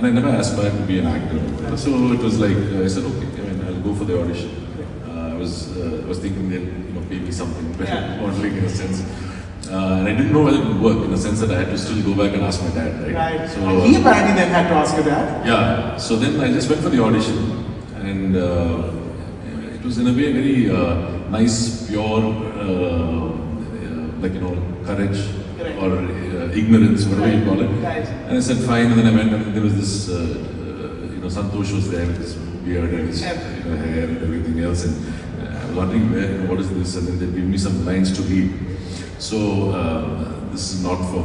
and I never aspired to be an actor. So it was like, I said, okay, I'll go for the audition. I was thinking they'll pay me something, but modeling in a sense. And I didn't know whether it would work, in the sense that I had to still go back and ask my dad, right? Right. So, and he apparently then had to ask your dad. Yeah. So then I just went for the audition, and it was in a way very nice, pure, courage or ignorance, whatever you call it. Right. And I said fine, and then I went, and there was this, Santosh was there with his beard and his hair and everything else, and I was wondering what is this, and then they gave me some lines to read. So this is not for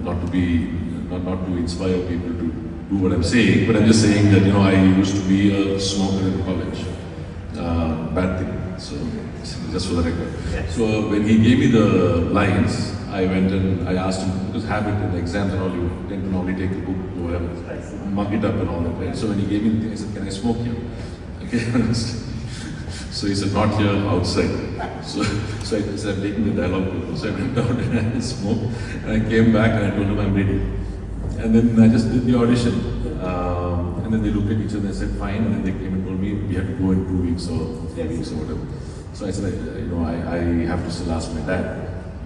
not to inspire people to do what I'm saying, but I'm just saying that I used to be a smoker in college. Bad thing. So just for the record. Yes. So when he gave me the lines, I went and I asked him, because habit in exams and all, you tend to normally take a book, go and mug it up and all that. Right? So when he gave me the thing, I said, "Can I smoke here?" Okay. So he said, "Not here, outside." So I said, "I'm taking the dialogue." So I went out and I smoked, and I came back and I told him I'm ready. And then I just did the audition, and then they looked at each other and they said, "Fine." And then they came and told me we have to go in 2 weeks or 3 weeks or whatever. So I said, I have to still ask my dad.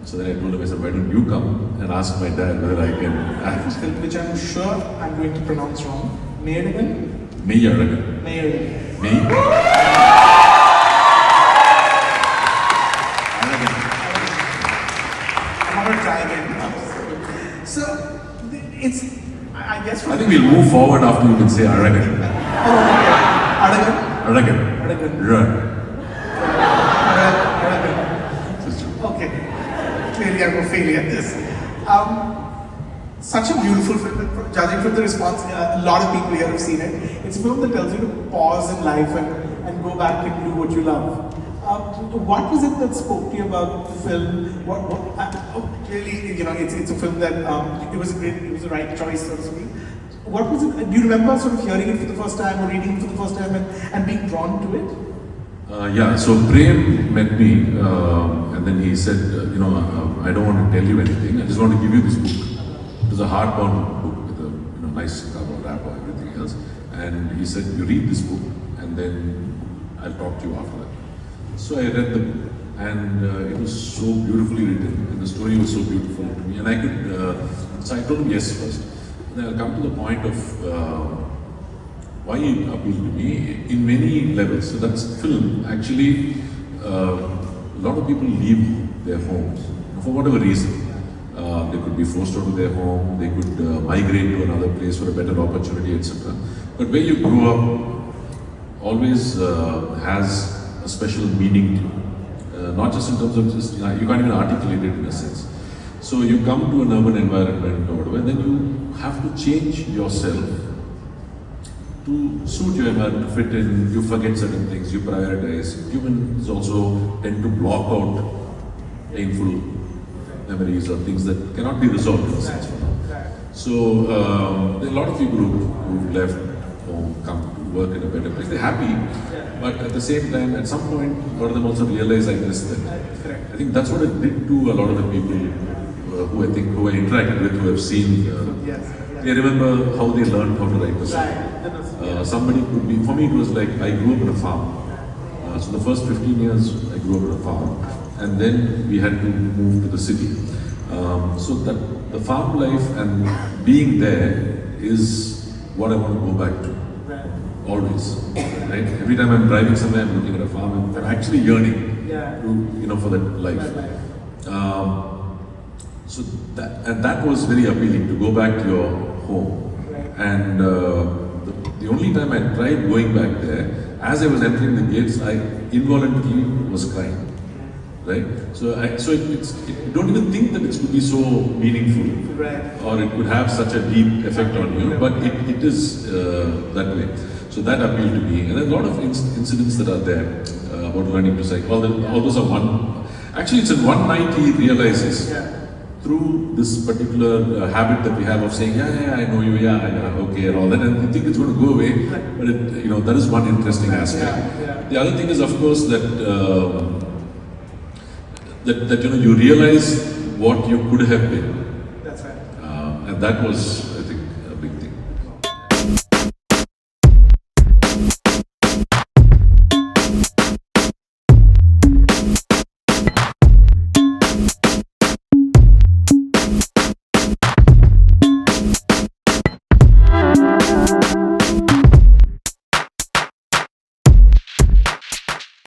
So then I told him, I said, "Why don't you come and ask my dad whether I can act?" Which I'm sure I'm going to pronounce wrong. Neeraj? Neeraj. Neeraj. So, I guess... I think we'll move forward after you can say Aragan. Oh, okay. Aragan. Run. Okay. Clearly I'm a failure at this. Such a beautiful film, judging from the response, a lot of people here have seen it. It's a film that tells you to pause in life and go back and do what you love. What was it that spoke to you about the film? Clearly, it's a film that it was the right choice, so to speak. What was it? Do you remember sort of hearing it for the first time or reading it for the first time and being drawn to it? So Prem met me and then he said, I don't want to tell you anything. I just want to give you this book. It was a hardbound book with a nice cover, wrapper, everything else. And he said, "You read this book, and then I'll talk to you after that." So I read the book, and it was so beautifully written, and the story was so beautiful to me. And I could, so I told him yes first. And then I'll come to the point of why it appealed to me in many levels. So that's film. Actually, a lot of people leave their homes for whatever reason. They could be forced out of their home, they could migrate to another place for a better opportunity, etc. But where you grew up always has a special meaning to you. Not just in terms of you can't even articulate it in a sense. So you come to an urban environment or whatever, then you have to change yourself to suit your environment, to fit in. You forget certain things, you prioritize. Humans also tend to block out painful memories or things that cannot be resolved in a sense. So there are a lot of people who've left home, come to work in a better place. They're happy, but at the same time, at some point, a lot of them also realize I missed them. I think that's what it did to a lot of the people who I interacted with, who have seen. They remember how they learned how to write the song. Somebody could be, for me it was like, I grew up in a farm. So the first 15 years I grew up in a farm, and then we had to move to the city. So that the farm life and being there is what I want to go back to. Always. Right? Every time I'm driving somewhere, I'm looking at a farm and I'm actually yearning to, for that life. So that was very appealing, to go back to your home. And the only time I tried going back there, as I was entering the gates, I involuntarily was crying. Right? So you don't even think that it could be so meaningful, or it could have such a deep effect on you, but it is that way. So that appealed to me. And there are a lot of incidents that are there about learning to cycle. All those are actually it's in one night he realizes through this particular habit that we have of saying, I know you, okay, and all that, and you think it's going to go away, but that is one interesting aspect. The other thing is, of course, that you realize what you could have been. That's right. And that was